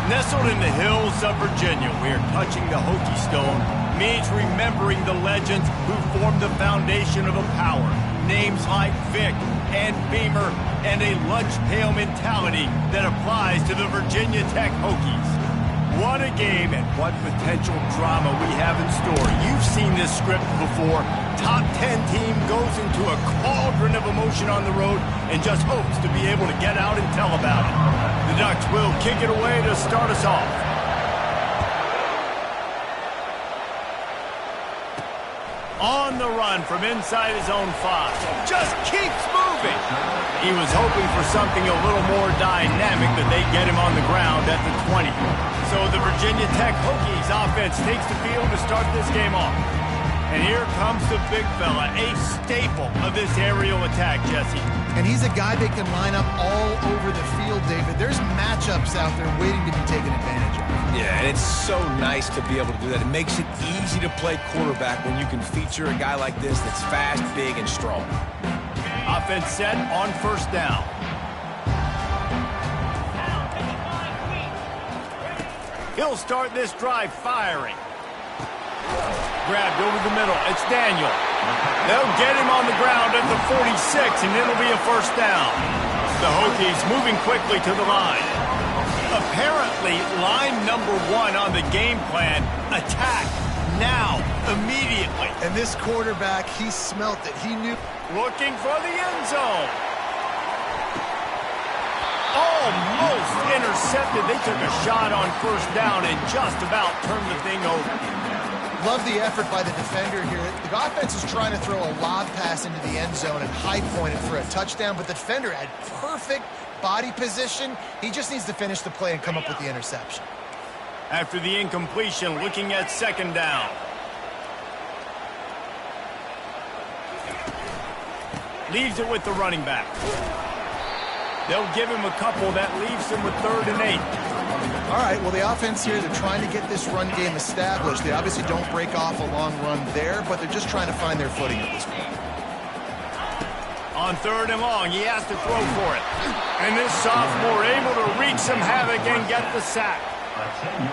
Nestled in the hills of Virginia, where touching the Hokie Stone means remembering the legends who formed the foundation of a power. Names like Vic and Beamer and a lunch pail mentality that applies to the Virginia Tech Hokies. What a game and what potential drama we have in store. You've seen this script before. Top 10 team goes into a cauldron of emotion on the road and just hopes to be able to get out and tell about it. The Ducks will kick it away to start us off. On the run from inside his own 5. Just keeps moving. He was hoping for something a little more dynamic, that they get him on the ground at the 20. So the Virginia Tech Hokies offense takes the field to start this game off. And here comes the big fella, a staple of this aerial attack, Jesse. And he's a guy they can line up all over the field, David. There's matchups out there waiting to be taken advantage of. Yeah, and it's so nice to be able to do that. It makes it easy to play quarterback when you can feature a guy like this that's fast, big, and strong. Offense set on first down. He'll start this drive firing. Grabbed over the middle. It's Daniel. They'll get him on the ground at the 46, and it'll be a first down. The Hokies moving quickly to the line. Apparently, line number 1 on the game plan, attack now, immediately. And this quarterback, he smelt it. He knew. Looking for the end zone. Almost intercepted. They took a shot on first down and just about turned the thing over. Love the effort by the defender here. The offense is trying to throw a lob pass into the end zone and high point it for a touchdown, but the defender had perfect body position. He just needs to finish the play and come up with the interception. After the incompletion, looking at second down. Leaves it with the running back. They'll give him a couple. That leaves him with 3rd and 8. All right, well, the offense here, they're trying to get this run game established. They obviously don't break off a long run there, but they're just trying to find their footing at this point. On 3rd and long, he has to throw for it. And this sophomore able to wreak some havoc and get the sack.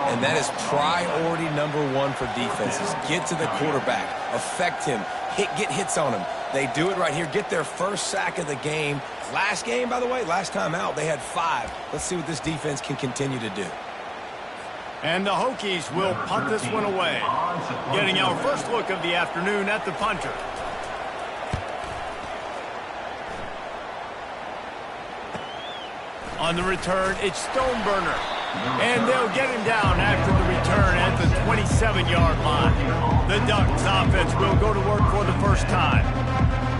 And that is priority number 1 for defenses. Get to the quarterback. Affect him. Get hits on him. They do it right here. Get their first sack of the game. Last game, by the way, last time out, they had 5. Let's see what this defense can continue to do. And the Hokies will punt this one away. Getting our first look of the afternoon at the punter. On the return, it's Stoneburner. And they'll get him down after the return at the 27-yard line. The Ducks offense will go to work for the first time.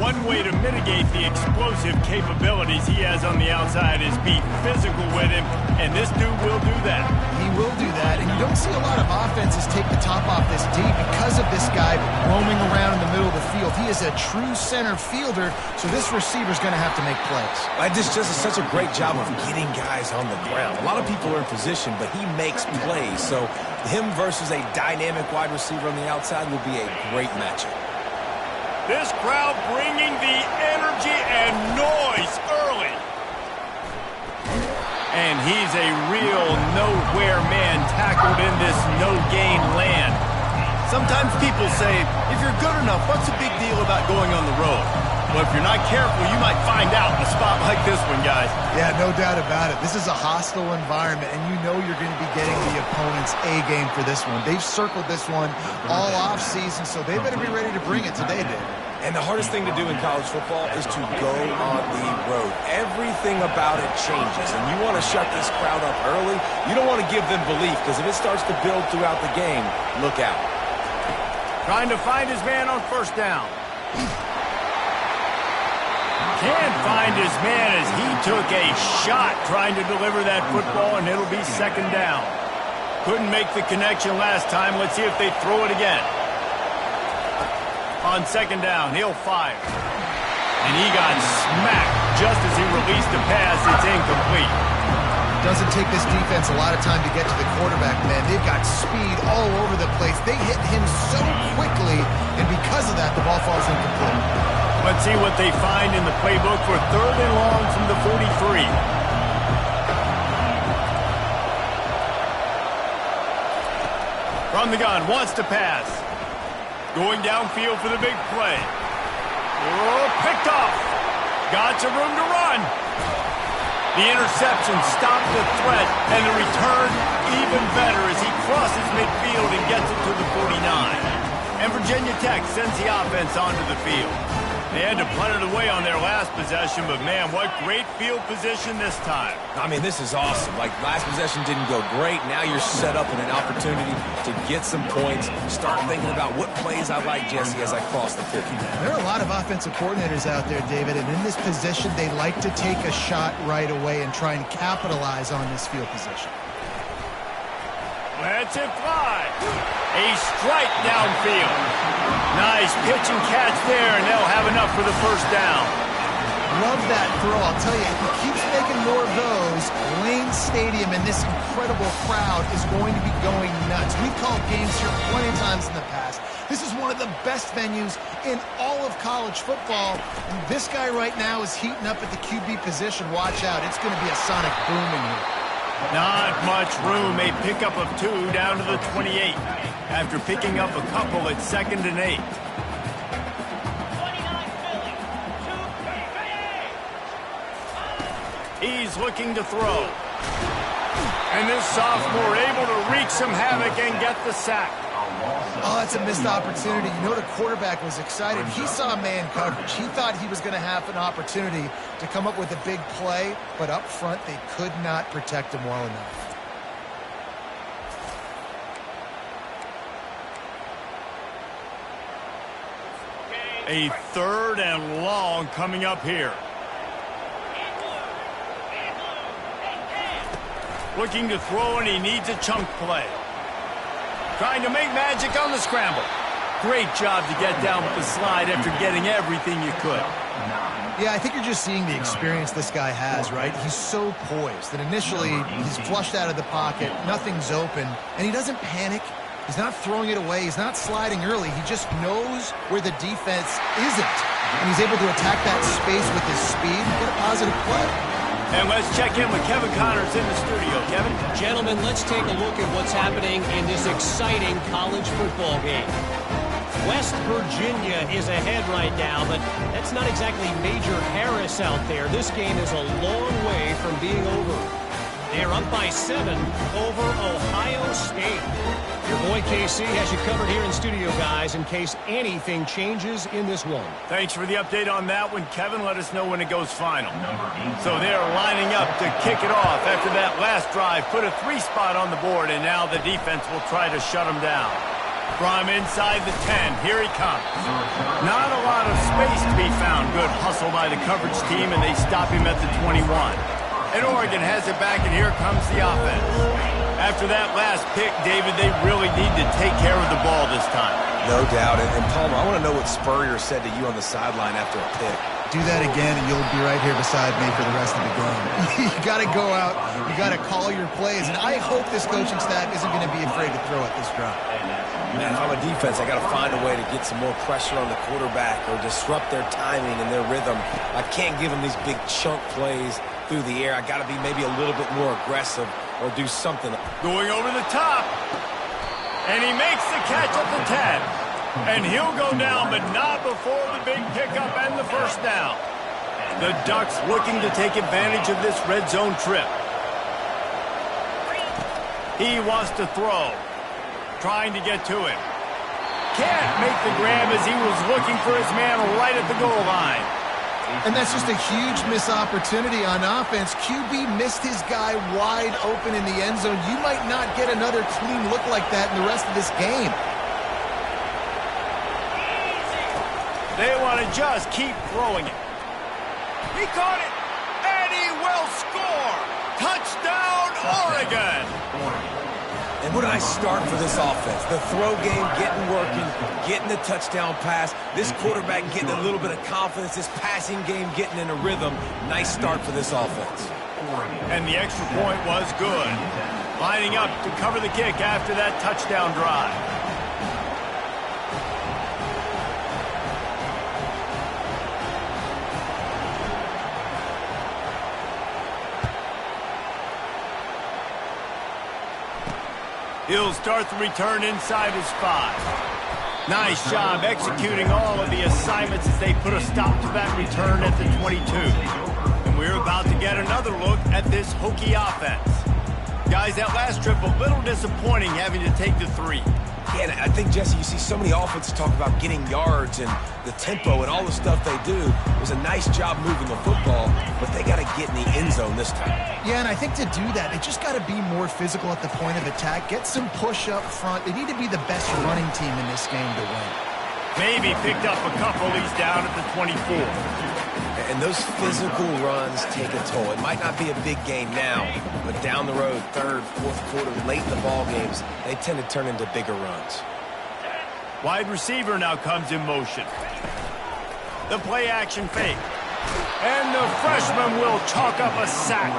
One way to mitigate the explosive capabilities he has on the outside is be physical with him, and this dude will do that. He will do that, and you don't see a lot of offenses take the top off this D because of this guy roaming around in the middle of the field. He is a true center fielder, so this receiver's going to have to make plays. This just is such a great job of getting guys on the ground. A lot of people are in position, but he makes plays, so him versus a dynamic wide receiver on the outside will be a great matchup. This crowd bringing the energy and noise early. And he's a real nowhere man tackled in this no-gain land. Sometimes people say, if you're good enough, what's the big deal about going on the road? Well, if you're not careful, you might find out in a spot like this one, guys. Yeah, no doubt about it. This is a hostile environment, and you know you're going to be getting the opponent's A game for this one. They've circled this one all offseason, so they better be ready to bring it today, David. And the hardest thing to do in college football is to go on the road. Everything about it changes, and you want to shut this crowd up early. You don't want to give them belief, because if it starts to build throughout the game, look out. Trying to find his man on first down. Can't find his man as he took a shot trying to deliver that football, and it'll be second down. Couldn't make the connection last time. Let's see if they throw it again. On second down, he'll fire. And he got smacked just as he released the pass. It's incomplete. Doesn't take this defense a lot of time to get to the quarterback, man. They've got speed all over the place. They hit him so quickly, and because of that, the ball falls incomplete. Let's see what they find in the playbook for 3rd and long from the 43. On the gun, wants to pass. Going downfield for the big play. Oh, picked off. Got some room to run. The interception stopped the threat, and the return even better as he crosses midfield and gets it to the 49. And Virginia Tech sends the offense onto the field. They had to punt it away on their last possession, but man, what great field position this time. I mean, this is awesome. Like, last possession didn't go great. Now you're set up in an opportunity to get some points. Start thinking about what plays I like, Jesse, as I cross the 50. There are a lot of offensive coordinators out there, David, and in this position, they like to take a shot right away and try and capitalize on this field position. Lets it fly. A strike downfield. Nice pitch and catch there, and they'll have enough for the first down. Love that throw. I'll tell you, if he keeps making more of those, Lane Stadium and this incredible crowd is going to be going nuts. We've called games here plenty of times in the past. This is one of the best venues in all of college football. And this guy right now is heating up at the QB position. Watch out. It's going to be a sonic boom in here. Not much room. A pickup of 2 down to the 28 after picking up a couple at 2nd and 8. He's looking to throw. And this sophomore able to wreak some havoc and get the sack. Oh, that's a missed opportunity. You know, the quarterback was excited. He saw man coverage. He thought he was going to have an opportunity to come up with a big play, but up front, they could not protect him well enough. A 3rd and long coming up here. Looking to throw, and he needs a chunk play. Trying to make magic on the scramble. Great job to get down with the slide after getting everything you could. Yeah, I think you're just seeing the experience this guy has, right? He's so poised that initially he's flushed out of the pocket, nothing's open, and he doesn't panic. He's not throwing it away. He's not sliding early. He just knows where the defense isn't, and he's able to attack that space with his speed and get a positive play. And let's check in with Kevin Connors in the studio. Kevin? Gentlemen, let's take a look at what's happening in this exciting college football game. West Virginia is ahead right now, but that's not exactly Major Harris out there. This game is a long way from being over. They're up by 7 over Ohio State. Your boy KC has you covered here in studio, guys, in case anything changes in this one. Thanks for the update on that one, Kevin. Let us know when it goes final. So they're lining up to kick it off after that last drive. Put a 3 spot on the board, and now the defense will try to shut them down. From inside the 10, here he comes. Not a lot of space to be found. Good hustle by the coverage team, and they stop him at the 21. And Oregon has it back, and here comes the offense. After that last pick, David, they really need to take care of the ball this time. No doubt. And Palmer, I want to know what Spurrier said to you on the sideline after a pick. Do that again, and you'll be right here beside me for the rest of the game. You got to go out. You got to call your plays, and I hope this coaching staff isn't going to be afraid to throw at this drive. Man, if I'm a defense, I got to find a way to get some more pressure on the quarterback or disrupt their timing and their rhythm. I can't give them these big chunk plays through the air. I got to be maybe a little bit more aggressive or do something. Going over the top. And he makes the catch at the 10. And he'll go down, but not before the big pickup and the first down. The Ducks looking to take advantage of this red zone trip. He wants to throw. Trying to get to it. Can't make the grab as he was looking for his man right at the goal line. And that's just a huge missed opportunity on offense. QB missed his guy wide open in the end zone. You might not get another clean look like that in the rest of this game. They want to just keep throwing it. He caught it, and he will score. Touchdown, Oregon. And what did I start for this offense? The throw game getting working, getting the touchdown pass. This quarterback getting a little bit of confidence. This passing game getting in a rhythm. Nice start for this offense. And the extra point was good. Lining up to cover the kick after that touchdown drive. He'll start the return inside his 5. Nice job executing all of the assignments as they put a stop to that return at the 22. And we're about to get another look at this Hokie offense. Guys, that last trip a little disappointing having to take the 3. Yeah, and I think, Jesse, you see so many offenses talk about getting yards and the tempo and all the stuff they do. It was a nice job moving the football, but they got to get in the end zone this time. Yeah, and I think to do that, they just got to be more physical at the point of attack, get some push up front. They need to be the best running team in this game to win. Maybe picked up a couple. He's down at the 24. And those physical runs take a toll. It might not be a big game now, but down the road, third, fourth quarter, late in the ball games, they tend to turn into bigger runs. Wide receiver now comes in motion. The play action fake. And the freshman will chalk up a sack.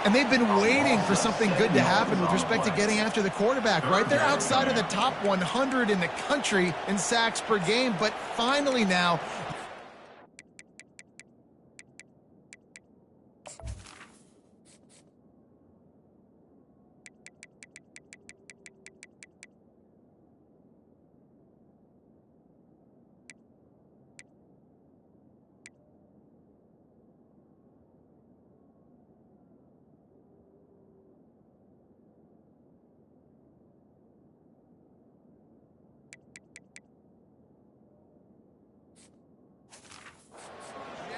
And they've been waiting for something good to happen with respect to getting after the quarterback, right? They're outside of the top 100 in the country in sacks per game, but finally now,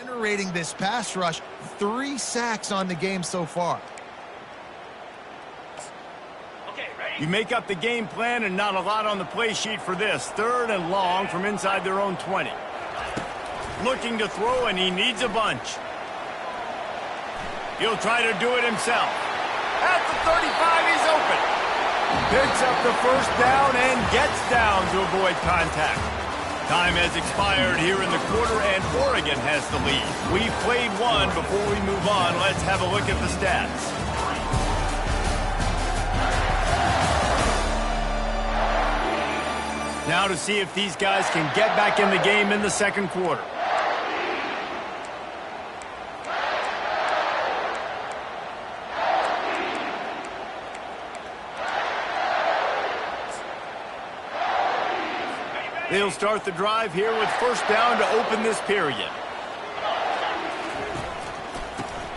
generating this pass rush, 3 sacks on the game so far. You make up the game plan and not a lot on the play sheet for this. 3rd and long from inside their own 20. Looking to throw, and he needs a bunch. He'll try to do it himself. At the 35, he's open. Picks up the first down and gets down to avoid contact. Time has expired here in the quarter, and Oregon has the lead. We've played one. Before we move on, let's have a look at the stats. Now to see if these guys can get back in the game in the second quarter. They'll start the drive here with first down to open this period.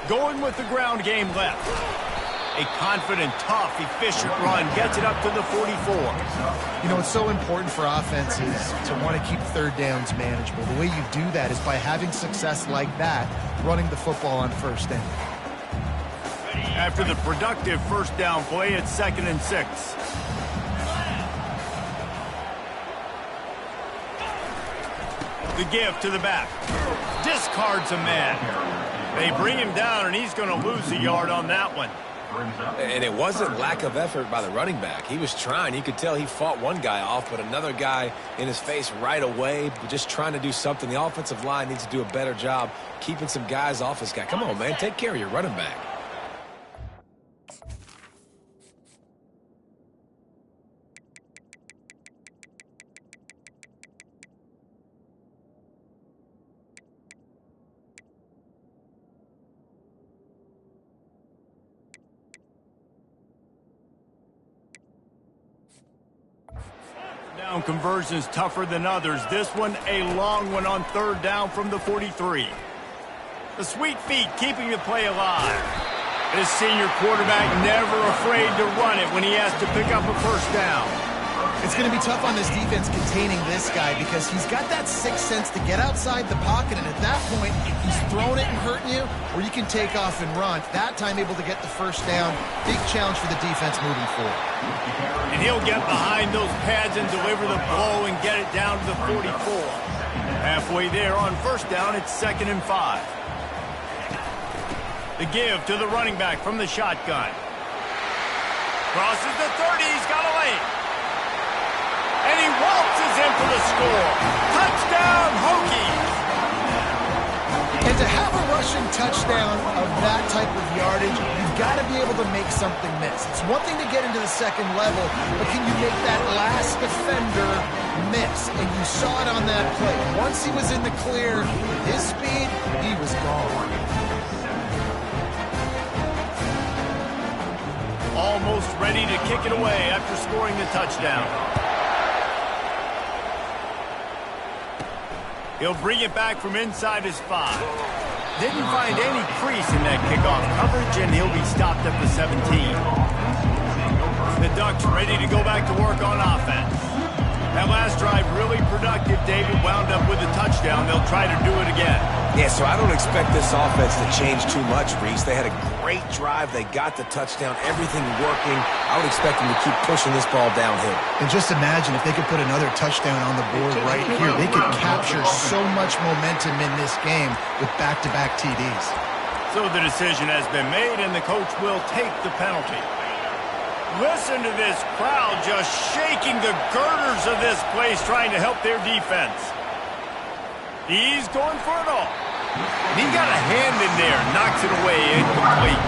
Going with the ground game left. A confident, tough, efficient run gets it up to the 44. You know, it's so important for offenses to want to keep third downs manageable. The way you do that is by having success like that, running the football on first down. After the productive first down play, it's 2nd and 6. The give to the back. Discards a man. They bring him down, and he's going to lose a yard on that one. And it wasn't lack of effort by the running back. He was trying. You could tell he fought one guy off, but another guy in his face right away, just trying to do something. The offensive line needs to do a better job keeping some guys off this guy. Come on, man. Take care of your running back. Down conversions tougher than others. This one a long one on 3rd down from the 43. The sweet feet keeping the play alive. This senior quarterback never afraid to run it when he has to pick up a first down. It's going to be tough on this defense containing this guy because he's got that sixth sense to get outside the pocket, and at that point, he's throwing it and hurting you, or you can take off and run. That time able to get the first down. Big challenge for the defense moving forward. And he'll get behind those pads and deliver the blow and get it down to the 44. Halfway there on first down, it's 2nd and 5. The give to the running back from the shotgun. Crosses the 30, he's got a lane. And he waltzes in for the score. Touchdown, Hokies! And to have a rushing touchdown of that type of yardage, you've got to be able to make something miss. It's one thing to get into the second level, but can you make that last defender miss? And you saw it on that play. Once he was in the clear, with his speed, he was gone. Almost ready to kick it away after scoring the touchdown. He'll bring it back from inside his 5. Didn't find any crease in that kickoff coverage, and he'll be stopped at the 17. The Ducks ready to go back to work on offense. That last drive really productive. David wound up with a touchdown. They'll try to do it again. Yeah, so I don't expect this offense to change too much, Reese. They had a great drive. They got the touchdown. Everything working. I would expect them to keep pushing this ball downhill. And just imagine if they could put another touchdown on the board right here. They could capture so much momentum in this game with back-to-back TDs. So the decision has been made, and the coach will take the penalty. Listen to this crowd just shaking the girders of this place, trying to help their defense. He's going for it all. He got a hand in there, knocks it away, incomplete.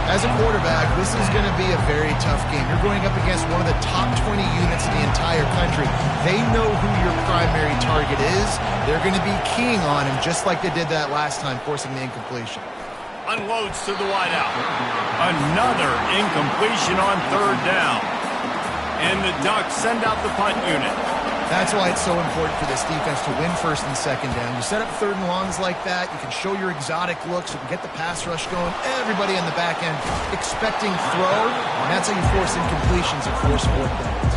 As a quarterback, this is going to be a very tough game. You're going up against one of the top 20 units in the entire country. They know who your primary target is. They're going to be keying on him, just like they did that last time, forcing the incompletion. Unloads to the wideout. Another incompletion on 3rd down. And the Ducks send out the punt unit. That's why it's so important for this defense to win 1st and 2nd down. You set up 3rd and longs like that, you can show your exotic looks, you can get the pass rush going, everybody in the back end expecting throw, and that's how you force incompletions and force 4th downs.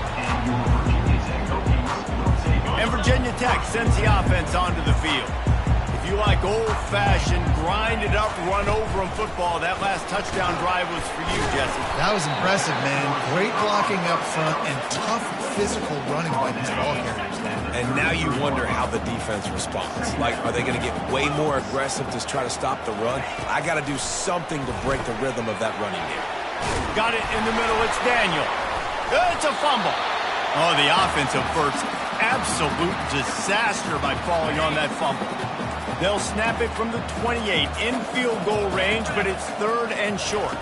And Virginia Tech sends the offense onto the field. If you like old-fashioned, grind-it-up, run-over-'em football, that last touchdown drive was for you, Jesse. That was impressive, man. Great blocking up front and tough physical running by these ball carriers. And now you wonder how the defense responds. Like, are they going to get way more aggressive to try to stop the run? I got to do something to break the rhythm of that running game. Got it in the middle. It's Daniel. It's a fumble. Oh, the offensive first. Absolute disaster by falling on that fumble. They'll snap it from the 28 in field goal range, but it's 3rd and short.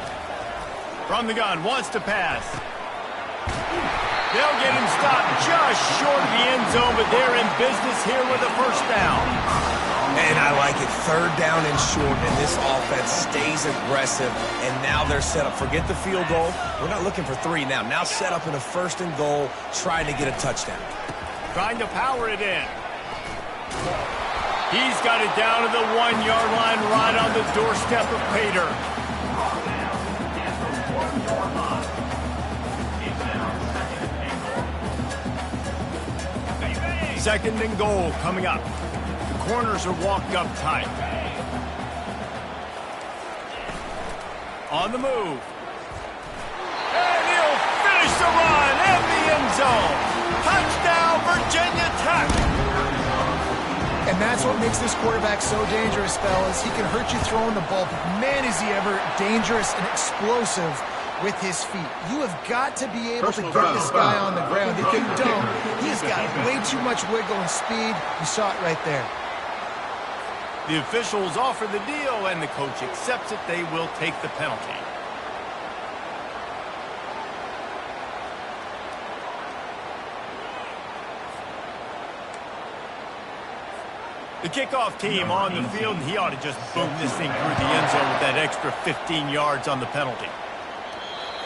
From the gun, wants to pass. They'll get him stopped just short of the end zone, but they're in business here with a 1st down. And I like it. 3rd down and short, and this offense stays aggressive, and now they're set up. Forget the field goal. We're not looking for 3 now. Now set up in a 1st and goal, trying to get a touchdown. Trying to power it in. He's got it down to the 1-yard line, right on the doorstep of Pater. Second and goal coming up. The corners are walked up tight. On the move. And he'll finish the run in the end zone. Touchdown, Virginia Tech. And that's what makes this quarterback so dangerous, fellas. He can hurt you throwing the ball, but man, is he ever dangerous and explosive with his feet. You have got to be able to get this guy on the ground. If you don't, he's got way too much wiggle and speed. You saw it right there. The officials offer the deal, and the coach accepts it. They will take the penalty. The kickoff team on the field, and he ought to just boom this thing through the end zone with that extra 15 yards on the penalty.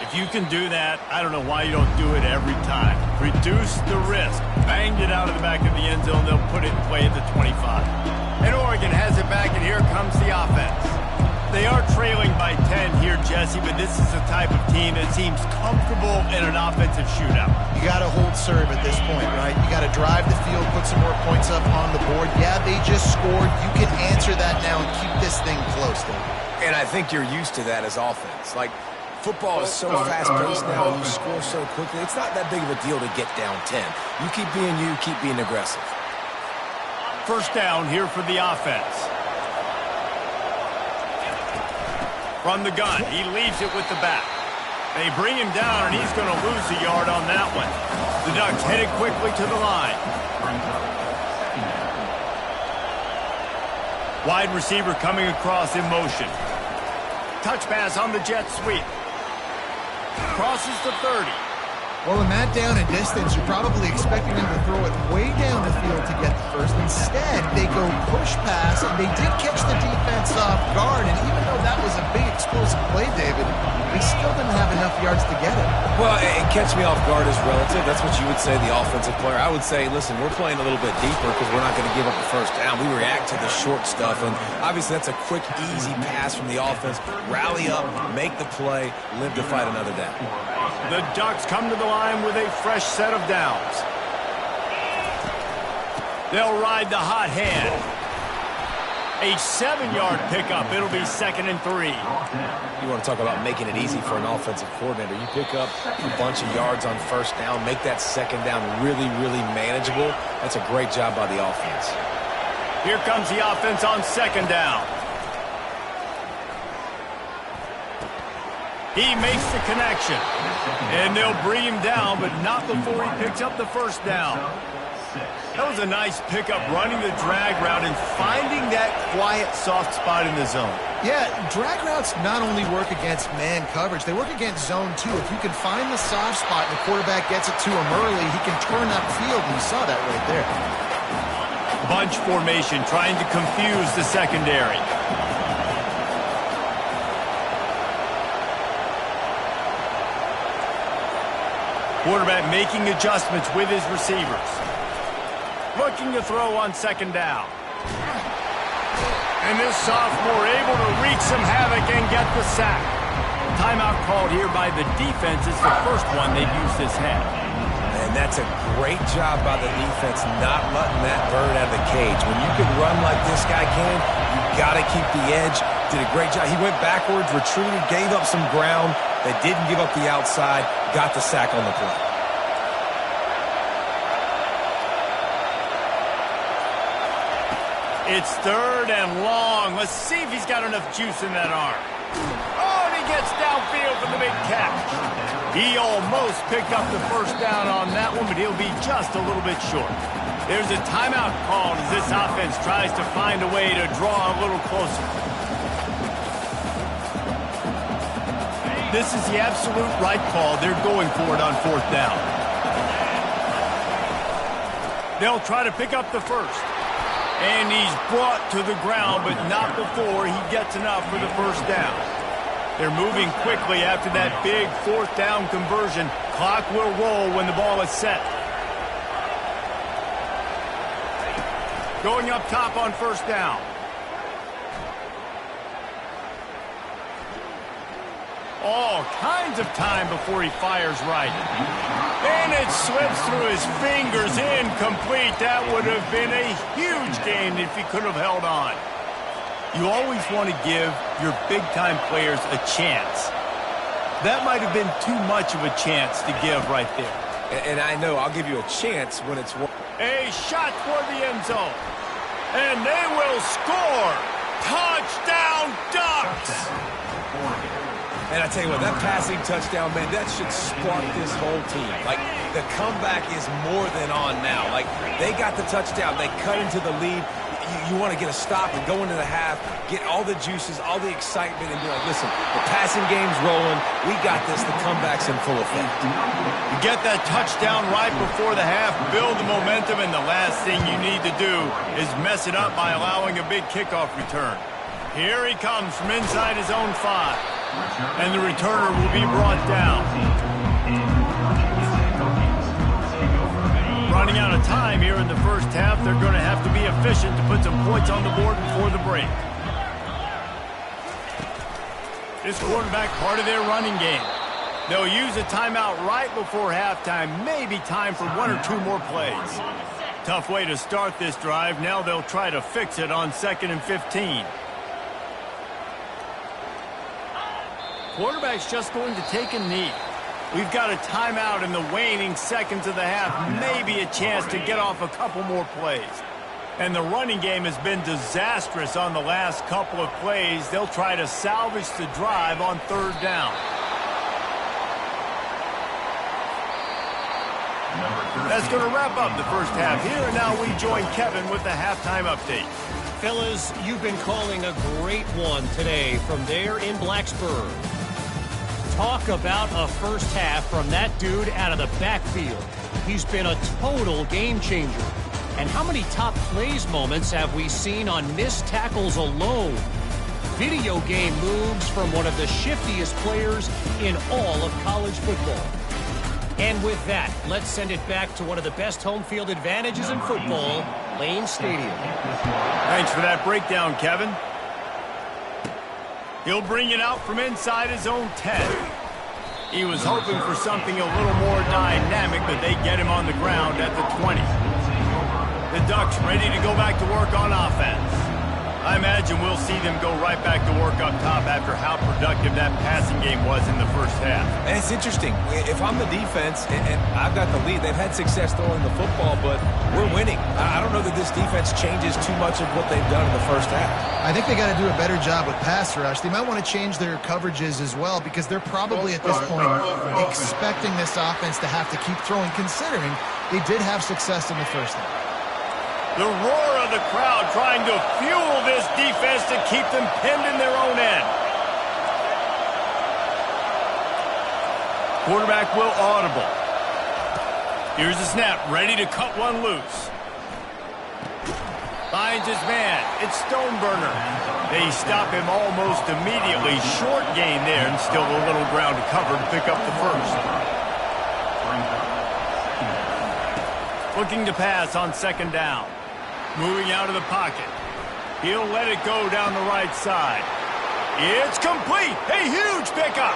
If you can do that, I don't know why you don't do it every time. Reduce the risk. Banged it out of the back of the end zone. They'll put it in play at the 25. And Oregon has it back, and here comes the offense. They are trailing by 10 here, Jesse, but this is the type of team that seems comfortable in an offensive shootout. You got to hold serve at this point, right? You got to drive the field, put some more points up on the board. Yeah, they just scored. You can answer that now and keep this thing close, though. And I think you're used to that as offense. Like, football is so fast-paced now, and you score so quickly. It's not that big of a deal to get down 10. You keep being aggressive. 1st down here for the offense. From the gun, he leaves it with the back. They bring him down, and he's going to lose a yard on that one. The Ducks headed quickly to the line. Wide receiver coming across in motion. Touch pass on the jet sweep. Crosses the 30. Well, in that down and distance, you're probably expecting them to throw it way down the field to get the first. Instead, they go push pass, and they did catch the defense off guard. And even though that was a big explosive play, David, they still didn't have enough yards to get it. Well, and catch me off guard is relative. That's what you would say, the offensive player. I would say, listen, we're playing a little bit deeper because we're not going to give up the first down. We react to the short stuff, and obviously that's a quick, easy pass from the offense. Rally up, make the play, live to fight another down. The Ducks come to the line with a fresh set of downs. They'll ride the hot hand. A 7-yard pickup. It'll be 2nd and 3. You want to talk about making it easy for an offensive coordinator. You pick up a bunch of yards on first down, make that second down really, really manageable. That's a great job by the offense. Here comes the offense on 2nd down. He makes the connection. And they'll bring him down, but not before he picks up the first down. That was a nice pickup, running the drag route and finding that quiet, soft spot in the zone. Yeah, drag routes not only work against man coverage, they work against zone too. If you can find the soft spot and the quarterback gets it to him early, he can turn that field, and you saw that right there. Bunch formation, trying to confuse the secondary. Quarterback making adjustments with his receivers. Looking to throw on 2nd down. And this sophomore able to wreak some havoc and get the sack. Timeout called here by the defense. It's the first one they've used this half. And that's a great job by the defense not letting that bird out of the cage. When you can run like this guy can, you got to keep the edge. Did a great job. He went backwards, retreated, gave up some ground. They didn't give up the outside, got the sack on the play. It's 3rd and long. Let's see if he's got enough juice in that arm. Oh, and he gets downfield for the big catch. He almost picked up the first down on that one, but he'll be just a little bit short. There's a timeout called as this offense tries to find a way to draw a little closer. This is the absolute right call. They're going for it on 4th down. They'll try to pick up the first. And he's brought to the ground, but not before he gets enough for the first down. They're moving quickly after that big 4th down conversion. Clock will roll when the ball is set. Going up top on 1st down. All kinds of time before he fires right. And it slips through his fingers, incomplete. That would have been a huge gain if he could have held on. You always want to give your big-time players a chance. That might have been too much of a chance to give right there. And I know I'll give you a chance when it's... A shot toward the end zone. And they will score. Touchdown, Ducks! And I tell you what, that passing touchdown, man, that should spark this whole team. Like, the comeback is more than on now. Like, they got the touchdown. They cut into the lead. You want to get a stop and go into the half, get all the juices, all the excitement, and be like, listen, the passing game's rolling. We got this. The comeback's in full effect. You get that touchdown right before the half, build the momentum, and the last thing you need to do is mess it up by allowing a big kickoff return. Here he comes from inside his own 5. And the returner will be brought down. Running out of time here in the first half. They're going to have to be efficient to put some points on the board before the break. This quarterback, part of their running game. They'll use a timeout right before halftime. Maybe time for 1 or 2 more plays. Tough way to start this drive. Now they'll try to fix it on 2nd and 15. Quarterback's just going to take a knee. We've got a timeout in the waning seconds of the half. Maybe a chance to get off a couple more plays. And the running game has been disastrous on the last couple of plays. They'll try to salvage the drive on 3rd down. That's going to wrap up the first half here. And now we join Kevin with the halftime update. Fellas, you've been calling a great one today from there in Blacksburg. Talk about a first half from that dude out of the backfield. He's been a total game changer. And how many top plays moments have we seen on missed tackles alone? video game moves from one of the shiftiest players in all of college football. And with that, let's send it back to one of the best home field advantages in football, Lane Stadium. Thanks for that breakdown, Kevin. He'll bring it out from inside his own 10. He was hoping for something a little more dynamic, but they get him on the ground at the 20. The Ducks ready to go back to work on offense. I imagine we'll see them go right back to work up top after how productive that passing game was in the first half. And it's interesting. If I'm the defense and I've got the lead, they've had success throwing the football, but we're winning. I don't know that this defense changes too much of what they've done in the first half. I think they got to do a better job with pass rush. They might want to change their coverages as well because they're probably at this point expecting this offense to have to keep throwing, considering they did have success in the first half. The roar of the crowd trying to fuel this defense to keep them pinned in their own end. Quarterback will audible. Here's the snap, ready to cut one loose. Finds his man. It's Stoneburner. They stop him almost immediately. Short gain there, and still a little ground to cover to pick up the first. Looking to pass on second down. Moving out of the pocket. He'll let it go down the right side. It's complete. A huge pickup.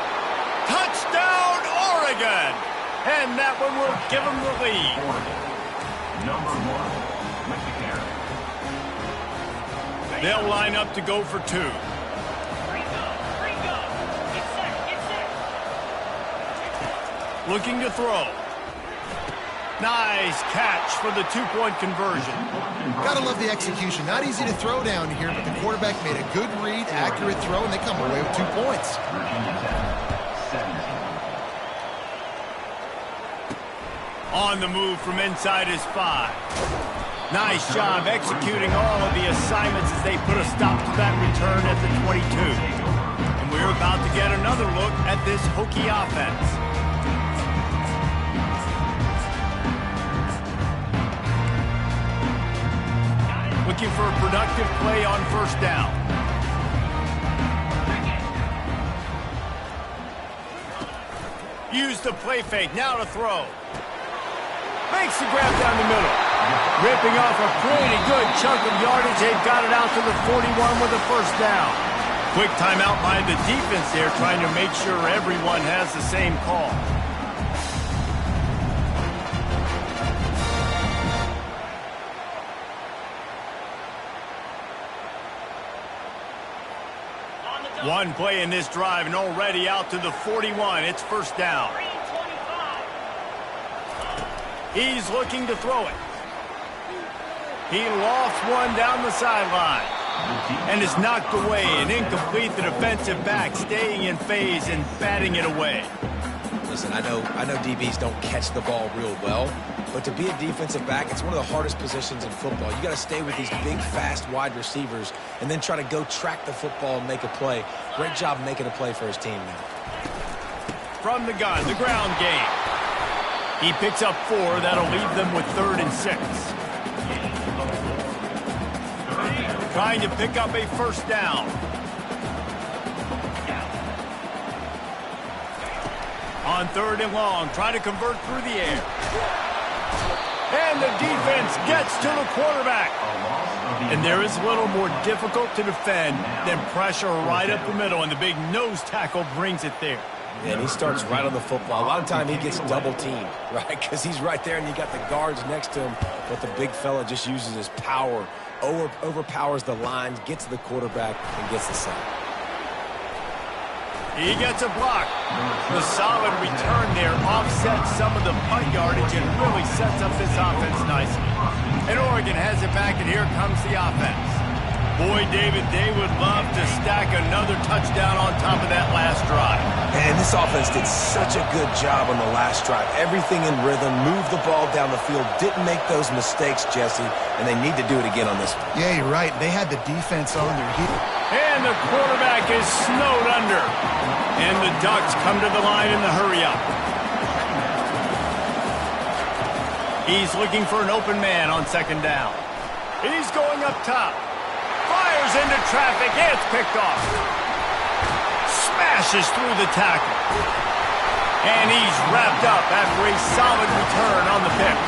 Touchdown, Oregon. And that one will give them the lead. They'll line up to go for two. Looking to throw. Nice catch for the two-point conversion. Gotta love the execution. Not easy to throw down here, but the quarterback made a good read, accurate throw, and they come away with 2 points. On the move from inside his 5. Nice job executing all of the assignments as they put a stop to that return at the 22. And we're about to get another look at this Hokie offense. Looking for a productive play on first down. Use the play fake, now to throw. Makes the grab down the middle. Ripping off a pretty good chunk of yardage. They've got it out to the 41 with a first down. Quick timeout by the defense there, trying to make sure everyone has the same call. One play in this drive and already out to the 41. It's first down. He's looking to throw it. He lofts one down the sideline. And is knocked away and incomplete. The defensive back staying in phase and batting it away. Listen, I know DBs don't catch the ball real well, but to be a defensive back, it's one of the hardest positions in football. You got to stay with these big, fast, wide receivers and then try to go track the football and make a play. Great job making a play for his team now. From the gun, the ground game. He picks up 4. That'll leave them with 3rd and 6. Trying to pick up a first down. On 3rd and long, trying to convert through the air. And the defense gets to the quarterback. And there is little more difficult to defend than pressure right up the middle, and the big nose tackle brings it there. And he starts right on the football. A lot of time he gets double-teamed, right? Because he's right there, and you got the guards next to him, but the big fella just uses his power, overpowers the lines, gets to the quarterback, and gets the sack. He gets a block. The solid return there offsets some of the punt yardage and really sets up this offense nicely. And Oregon has it back, and here comes the offense. Boy, David, they would love to stack another touchdown on top of that last drive. And this offense did such a good job on the last drive. Everything in rhythm, moved the ball down the field, didn't make those mistakes, Jesse, and they need to do it again on this one. Yeah, you're right. They had the defense on their heels. And the quarterback is snowed under. And the Ducks come to the line in the hurry-up. He's looking for an open man on second down. He's going up top. Fires into traffic. It's picked off. Smashes through the tackle. And he's wrapped up after a solid return on the pick.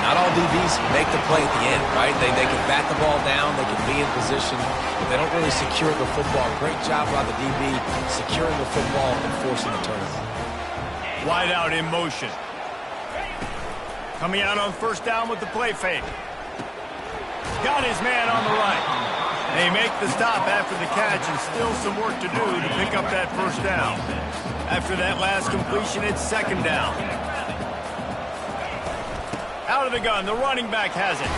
Not all DBs make the play at the end, right? They can bat the ball down, they can be in position, but they don't really secure the football. Great job by the DB securing the football and forcing the turnover. Wide out in motion. Coming out on first down with the play fake. Got his man on the right. They make the stop after the catch and still some work to do to pick up that first down. After that last completion, it's second down. Out of the gun, the running back has it.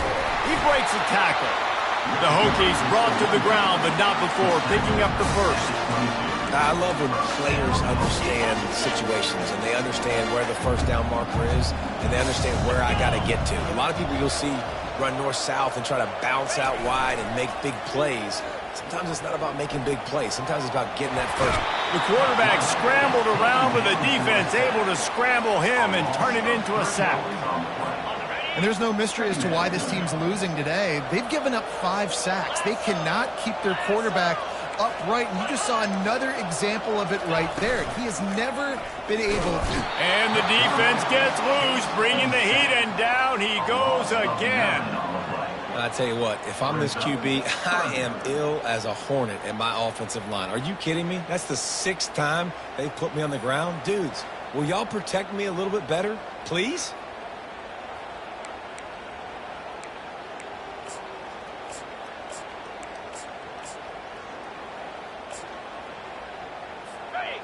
He breaks a tackle. The Hokies brought to the ground, but not before picking up the first. I love when players understand situations and they understand where the first down marker is and they understand where I got to get to. A lot of people you'll see run north-south and try to bounce out wide and make big plays. Sometimes it's not about making big plays. Sometimes it's about getting that first. The quarterback scrambled around with the defense, able to scramble him and turn it into a sack. And there's no mystery as to why this team's losing today. They've given up 5 sacks. They cannot keep their quarterback upright, and you just saw another example of it right there. He has never been able to. And the defense gets loose, bringing the heat, and down he goes again. I tell you what, if I'm this QB, I am ill as a hornet in my offensive line. Are you kidding me? That's the 6th time they've put me on the ground. Dudes, will y'all protect me a little bit better, please?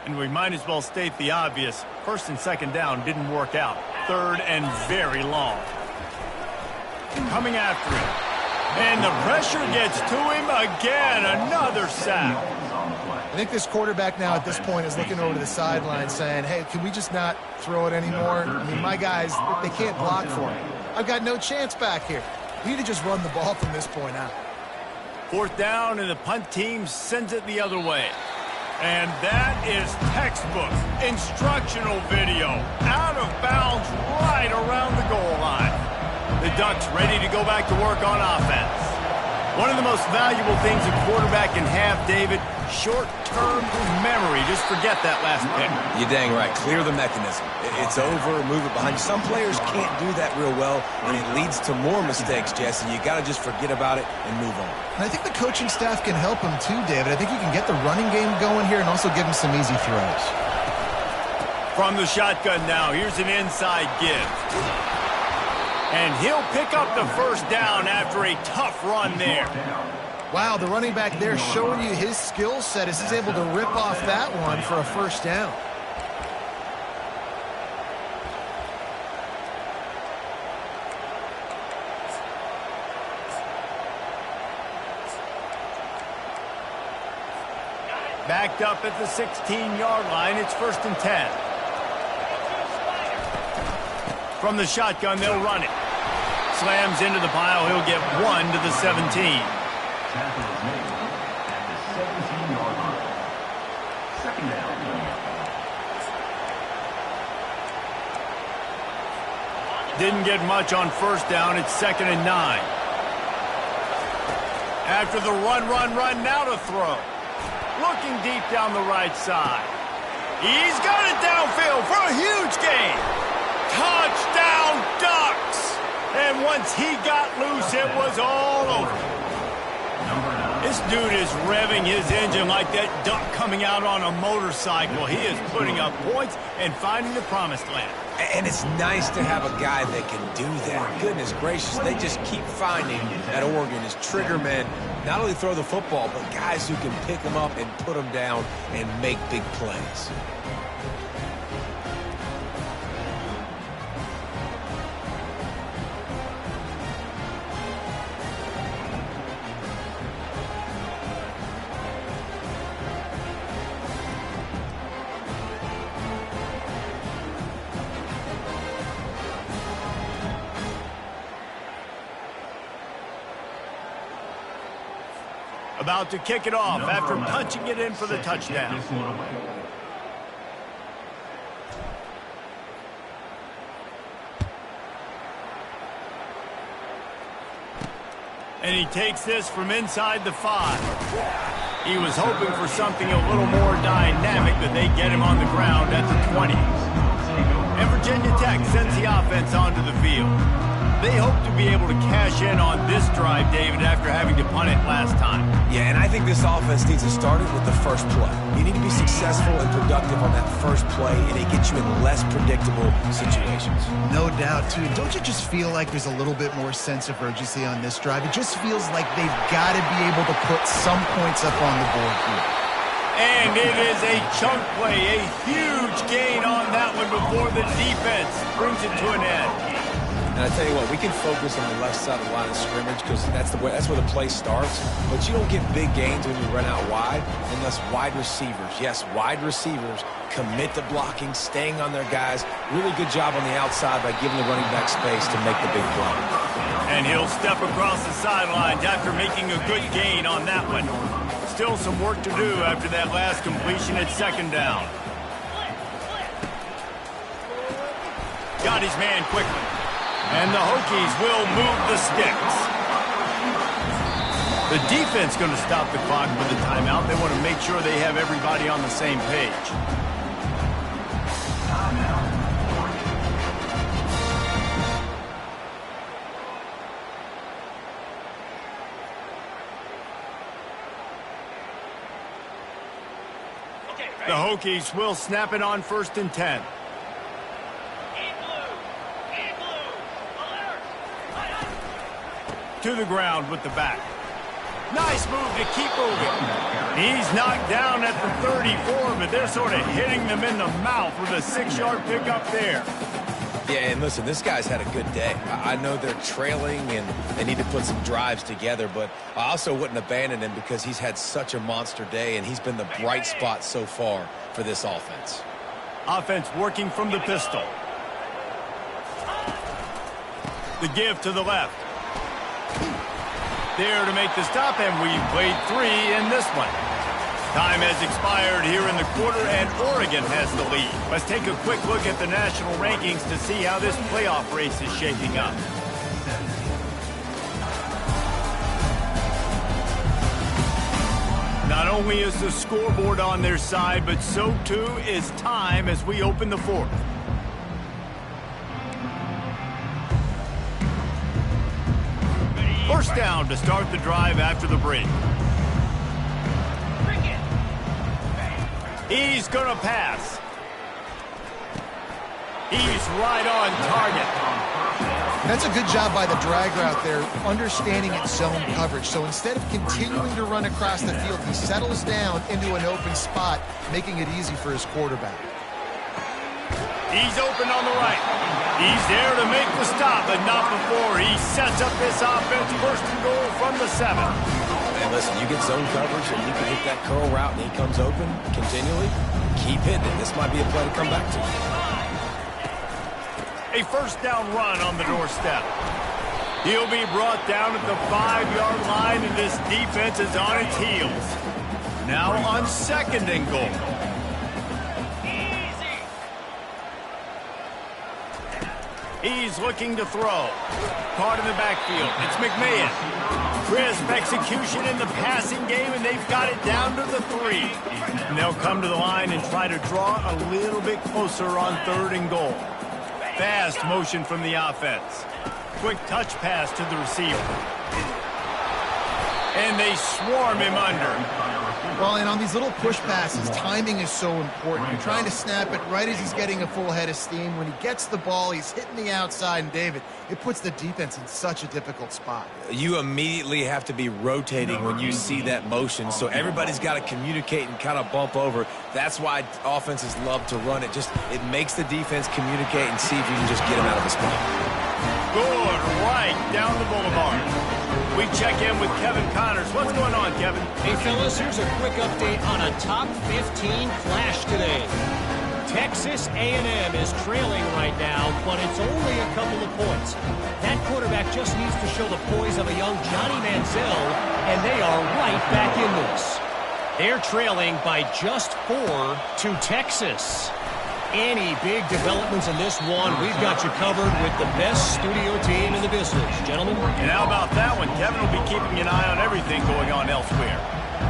And we might as well state the obvious. First and second down didn't work out. Third and very long. Coming after him. And the pressure gets to him again. Another sack. I think this quarterback now at this point is looking over to the sideline saying, hey, can we just not throw it anymore? I mean, my guys, they can't block for me. I've got no chance back here. We need to just run the ball from this point out. Fourth down, and the punt team sends it the other way. And that is textbook instructional video. Out of bounds right around the goal line. The Ducks ready to go back to work on offense. One of the most valuable things a quarterback can have, David, short-term memory. Just forget that last pick. You're dang right. Clear the mechanism. It's over, move it behind you. Some players can't do that real well, and it leads to more mistakes, Jesse. You got to just forget about it and move on. And I think the coaching staff can help him too, David. I think you can get the running game going here and also give him some easy throws. From the shotgun now, here's an inside give. And he'll pick up the first down after a tough run there. Wow, the running back there showing you his skill set as he's able to rip off that one for a first down. Backed up at the 16-yard line, it's 1st and 10. From the shotgun, they'll run it. Slams into the pile, he'll get 1 to the 17. Tackle is made at the 17-yard line. Second down. Didn't get much on first down. It's 2nd and 9. After the run, now to throw. Looking deep down the right side. He's got it downfield for a huge gain. Touchdown, Ducks! And once he got loose, it was all over. This dude is revving his engine like that duck coming out on a motorcycle. He is putting up points and finding the promised land. And it's nice to have a guy that can do that. Goodness gracious, they just keep finding at Oregon is trigger men. Not only throw the football, but guys who can pick them up and put them down and make big plays. About to kick it off after punching it in for the touchdown. And he takes this from inside the 5. He was hoping for something a little more dynamic, but they get him on the ground at the 20. And Virginia Tech sends the offense onto the field. They hope to be able to cash in on this drive, David, after having to punt it last time. Yeah, and I think this offense needs to start it with the first play. You need to be successful and productive on that first play, and it gets you in less predictable situations. No doubt, too. Don't you just feel like there's a little bit more sense of urgency on this drive? It just feels like they've got to be able to put some points up on the board here. And it is a chunk play, a huge gain on that one before the defense brings it to an end. And I tell you what, we can focus on the left side of the line of scrimmage because that's where the play starts. But you don't get big gains when you run out wide unless wide receivers, yes, wide receivers, commit to blocking, staying on their guys. Really good job on the outside by giving the running back space to make the big play. And he'll step across the sidelines after making a good gain on that one. Still some work to do after that last completion at second down. Got his man quickly. And the Hokies will move the sticks. The defense going to stop the clock with the timeout. They want to make sure they have everybody on the same page. The Hokies will snap it on 1st and 10. To the ground with the back. Nice move to keep moving. He's knocked down at the 34, but they're sort of hitting them in the mouth with a 6-yard pickup there. Yeah, and listen, this guy's had a good day. I know they're trailing and they need to put some drives together, but I also wouldn't abandon him because he's had such a monster day and he's been the bright spot so far for this offense. Offense working from the pistol. The give to the left. There to make the stop, and we've played 3 in this one. Time has expired here in the quarter, and Oregon has the lead. Let's take a quick look at the national rankings to see how this playoff race is shaping up. Not only is the scoreboard on their side, but so too is time as we open the 4th. First down to start the drive after the break. He's going to pass. He's right on target. That's a good job by the drag route there, understanding its zone coverage. So instead of continuing to run across the field, he settles down into an open spot, making it easy for his quarterback. He's open on the right. He's there to make the stop, but not before he sets up this offense. 1st and goal from the 7. And listen, you get zone coverage and you can hit that curl route and he comes open continually. Keep hitting it. This might be a play to come back to. A 1st down run on the doorstep. He'll be brought down at the 5-yard line, and this defense is on its heels. Now on 2nd and goal. He's looking to throw. Caught in the backfield. It's McMahon. Crisp execution in the passing game, and they've got it down to the 3. And they'll come to the line and try to draw a little bit closer on 3rd and goal. Fast motion from the offense. Quick touch pass to the receiver. And they swarm him under. Well, and on these little push passes, timing is so important. You're trying to snap it right as he's getting a full head of steam. When he gets the ball, he's hitting the outside, and David, it puts the defense in such a difficult spot. You immediately have to be rotating when you see that motion, so everybody's got to communicate and kind of bump over. That's why offenses love to run it. It makes the defense communicate and see if you can just get him out of the spot. Good, right down the boulevard. We check in with Kevin Connors. What's going on, Kevin? Hey, fellas, here's a quick update on a top 15 clash today. Texas A&M is trailing right now, but it's only a couple of points. That quarterback just needs to show the poise of a young Johnny Manziel, and they are right back in this. They're trailing by just 4 to Texas. Any big developments in this one, we've got you covered with the best studio team in the business, gentlemen. And how about that one? Kevin will be keeping an eye on everything going on elsewhere.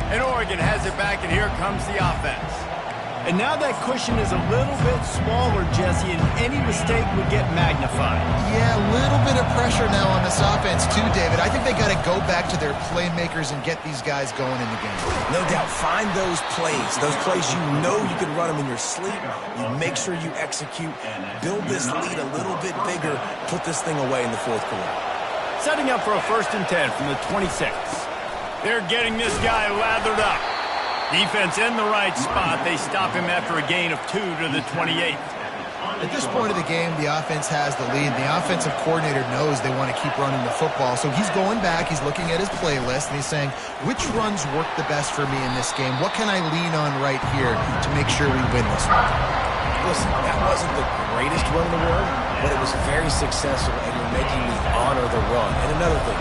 And Oregon has it back, and here comes the offense. And now that cushion is a little bit smaller, Jesse, and any mistake would get magnified. Yeah, a little bit of pressure now on this offense too, David. I think they got to go back to their playmakers and get these guys going in the game. No doubt. Find those plays you know you can run them in your sleep. You make sure you execute. Build this lead a little bit bigger. Put this thing away in the fourth quarter. Setting up for a 1st and 10 from the 26. They're getting this guy lathered up. Defense in the right spot. They stop him after a gain of 2 to the 28. At this point of the game, the offense has the lead. The offensive coordinator knows they want to keep running the football. So he's going back, he's looking at his playlist, and he's saying, which runs work the best for me in this game? What can I lean on right here to make sure we win this one? Listen, that wasn't the greatest run in the world, but it was very successful, and you're making me honor the run. And another thing,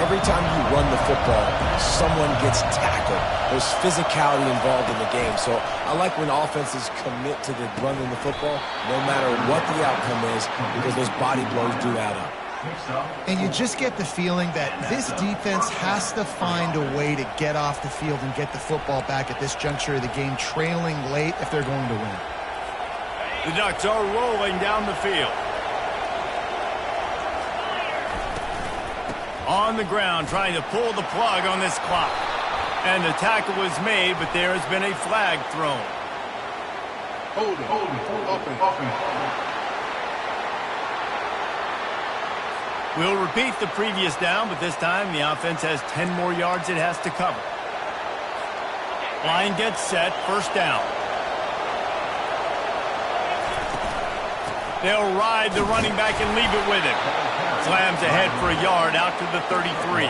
every time you run the football, someone gets tackled. There's physicality involved in the game. So I like when offenses commit to the running the football, no matter what the outcome is, because those body blows do add up. And you just get the feeling that this defense has to find a way to get off the field and get the football back at this juncture of the game, trailing late if they're going to win. The Ducks are rolling down the field. On the ground, trying to pull the plug on this clock. And the tackle was made, but there has been a flag thrown. Hold it, open. We'll repeat the previous down, but this time the offense has 10 more yards it has to cover. Line gets set, 1st down. They'll ride the running back and leave it with him. Slams ahead for a yard out to the 33.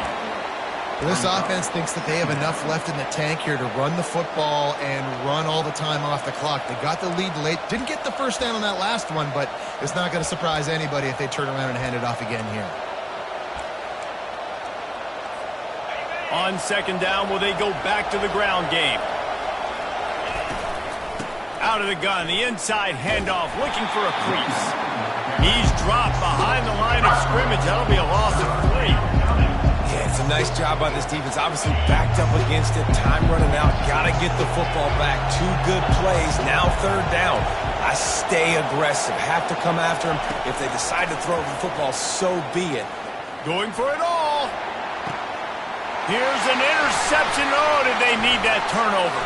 This offense thinks that they have enough left in the tank here to run the football and run all the time off the clock. They got the lead late. Didn't get the 1st down on that last one, but it's not going to surprise anybody if they turn around and hand it off again here. On 2nd down, will they go back to the ground game? Out of the gun, the inside handoff, looking for a crease. He's dropped behind the line of scrimmage. That'll be a loss of 3. Yeah, it's a nice job by this defense. Obviously backed up against it. Time running out. Got to get the football back. 2 good plays. Now 3rd down. I stay aggressive. Have to come after him. If they decide to throw the football, so be it. Going for it all. Here's an interception. Oh, did they need that turnover?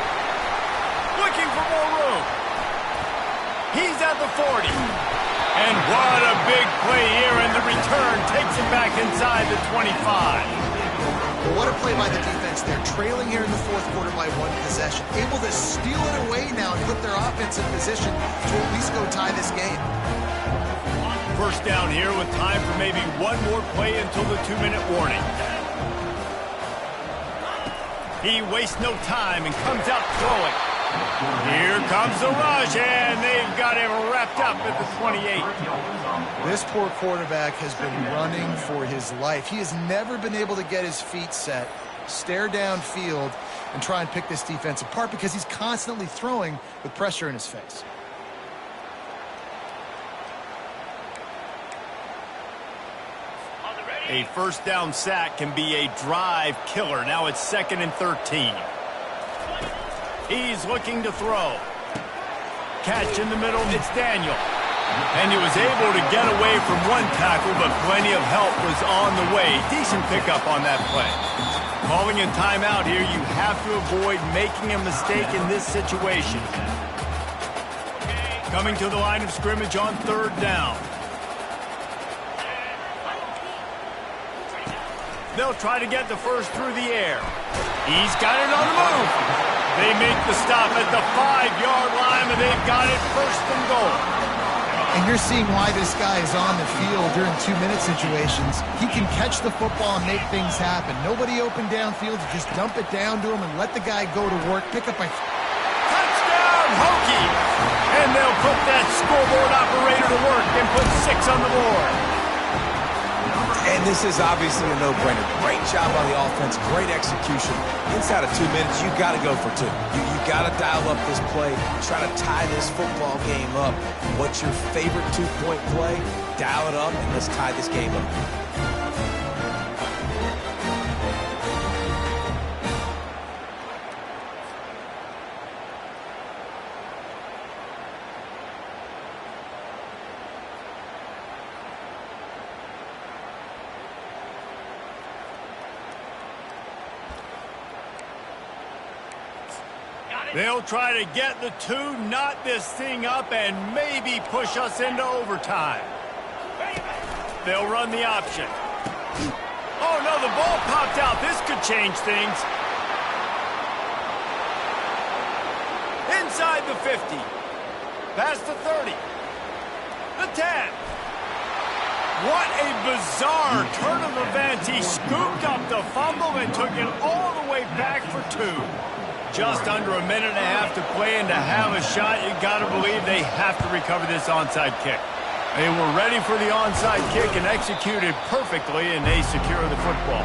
Looking for more room. He's at the 40. And what a big play here, and the return takes him back inside the 25. Well, what a play by the defense. They're trailing here in the 4th quarter by 1 possession. Able to steal it away now and put their offense in position to at least go tie this game. 1st down here with time for maybe one more play until the 2-minute warning. He wastes no time and comes out throwing. Here comes the rush, and they've got him wrapped up at the 28. This poor quarterback has been running for his life. He has never been able to get his feet set, stare downfield, and try and pick this defense apart because he's constantly throwing with pressure in his face. A 1st down sack can be a drive killer. Now it's 2nd and 13. He's looking to throw. Catch in the middle, it's Daniel. And he was able to get away from one tackle, but plenty of help was on the way. Decent pickup on that play. Calling a timeout here, you have to avoid making a mistake in this situation. Coming to the line of scrimmage on 3rd down. They'll try to get the first through the air. He's got it on the move. They make the stop at the 5-yard line, and they've got it 1st and goal. And you're seeing why this guy is on the field during 2-minute situations. He can catch the football and make things happen. Nobody open downfield, you just dump it down to him and let the guy go to work, pick up a... Touchdown, Hokie! And they'll put that scoreboard operator to work and put 6 on the board. And this is obviously a no-brainer. Great job on the offense, great execution. Inside of 2 minutes, you got to go for 2. You got to dial up this play, try to tie this football game up. What's your favorite 2-point play? Dial it up, and let's tie this game up. They'll try to get the 2, knot this thing up, and maybe push us into overtime. They'll run the option. Oh, no, the ball popped out. This could change things. Inside the 50. Past the 30. The 10. What a bizarre turn of events. He scooped up the fumble and took it all the way back for 2. Just under a minute and a half to play, and to have a shot, you got to believe they have to recover this onside kick. They were ready for the onside kick and executed perfectly, and they secure the football.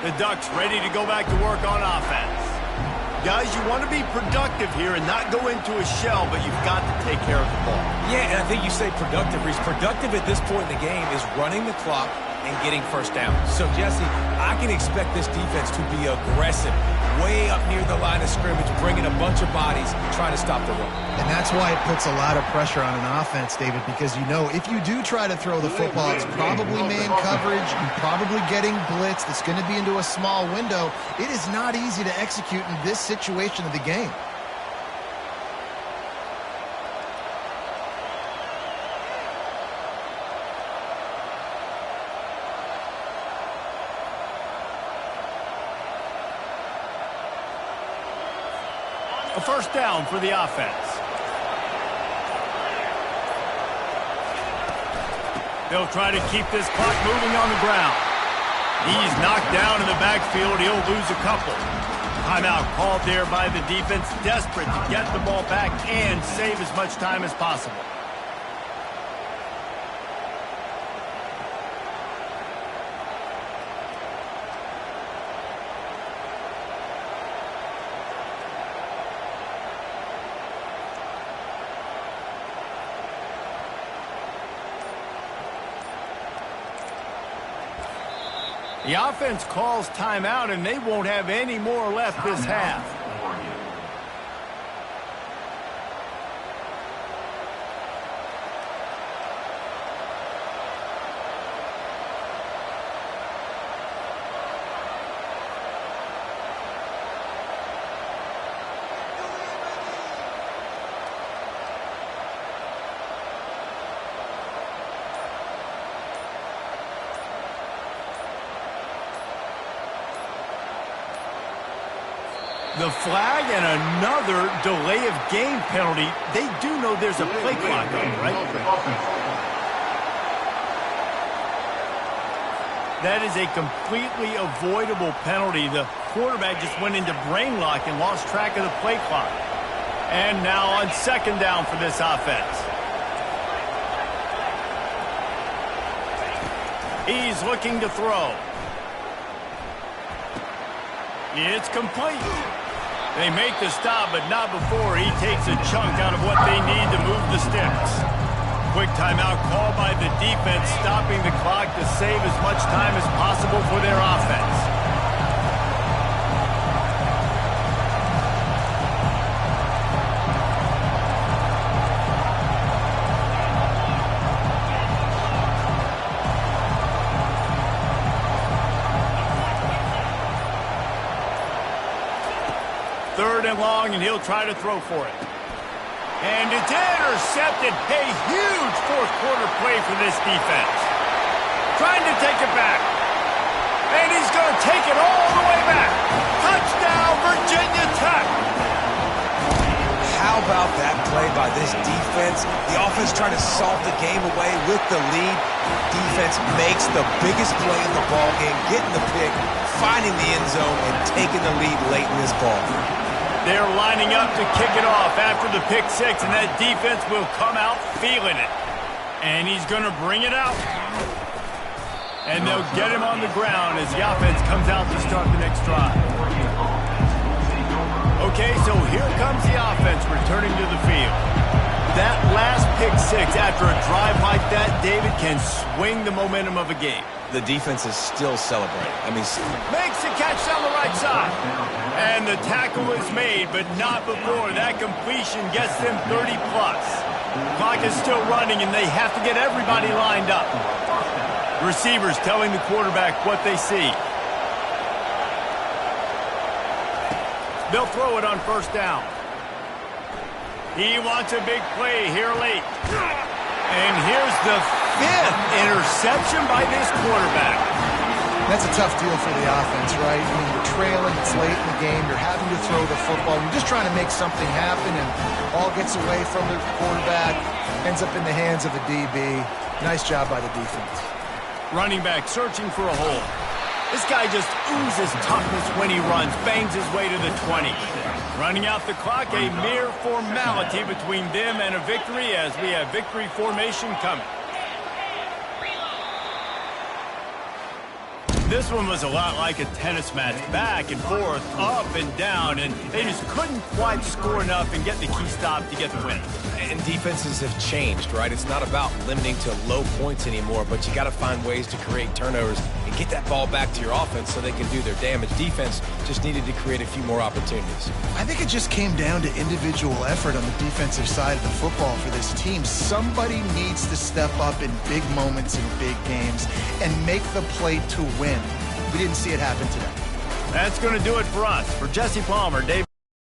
The Ducks ready to go back to work on offense. Guys, you want to be productive here and not go into a shell, but you've got to take care of the ball. Yeah, and I think you say productive. He's productive at this point in the game is running the clock and getting first down. So, Jesse, I can expect this defense to be aggressive, way up near the line of scrimmage, bringing a bunch of bodies, trying to stop the run. And that's why it puts a lot of pressure on an offense, David, because you know if you do try to throw the football, it's probably man coverage, you're probably getting blitz, that's going to be into a small window. It is not easy to execute in this situation of the game. A first down for the offense. They'll try to keep this clock moving on the ground. He's knocked down in the backfield. He'll lose a couple. Timeout called there by the defense, desperate to get the ball back and save as much time as possible. The offense calls timeout, and they won't have any more left this half. The flag and another delay of game penalty. They do know there's a play clock on, right? That is a completely avoidable penalty. The quarterback just went into brain lock and lost track of the play clock. And now on second down for this offense. He's looking to throw. It's complete. They make the stop, but not before he takes a chunk out of what they need to move the sticks. Quick timeout call by the defense, stopping the clock to save as much time as possible for their offense. Third and long, and he'll try to throw for it. And it's intercepted. A huge fourth quarter play for this defense. Trying to take it back. And he's going to take it all the way back. Touchdown, Virginia Tech. How about that play by this defense? The offense trying to salt the game away with the lead. Defense makes the biggest play in the ball game, getting the pick, finding the end zone, and taking the lead late in this ball. They're lining up to kick it off after the pick six, and that defense will come out feeling it. And he's going to bring it out. And they'll get him on the ground as the offense comes out to start the next drive. Okay, so here comes the offense returning to the field. That last pick six after a drive like that, David, can swing the momentum of a game. The defense is still celebrating. I mean, makes the catch down the right side. And the tackle is made, but not before that completion gets them 30-plus. Clock is still running, and they have to get everybody lined up. Receivers telling the quarterback what they see. They'll throw it on first down. He wants a big play here late. And here's the 5th interception by this quarterback. That's a tough deal for the offense, right? I mean, you're trailing, it's late in the game, you're having to throw the football, you're just trying to make something happen, and all gets away from the quarterback, ends up in the hands of a DB. Nice job by the defense. Running back searching for a hole. This guy just oozes toughness when he runs, bangs his way to the 20. Running out the clock, a mere formality between them and a victory as we have victory formation coming. This one was a lot like a tennis match, back and forth, up and down, and they just couldn't quite score enough and get the key stop to get the win. And defenses have changed, right? It's not about limiting to low points anymore, but you got to find ways to create turnovers and get that ball back to your offense so they can do their damage. Defense just needed to create a few more opportunities. I think it just came down to individual effort on the defensive side of the football for this team. Somebody needs to step up in big moments in big games and make the play to win. We didn't see it happen today. That's going to do it for us. For Jesse Palmer, Dave.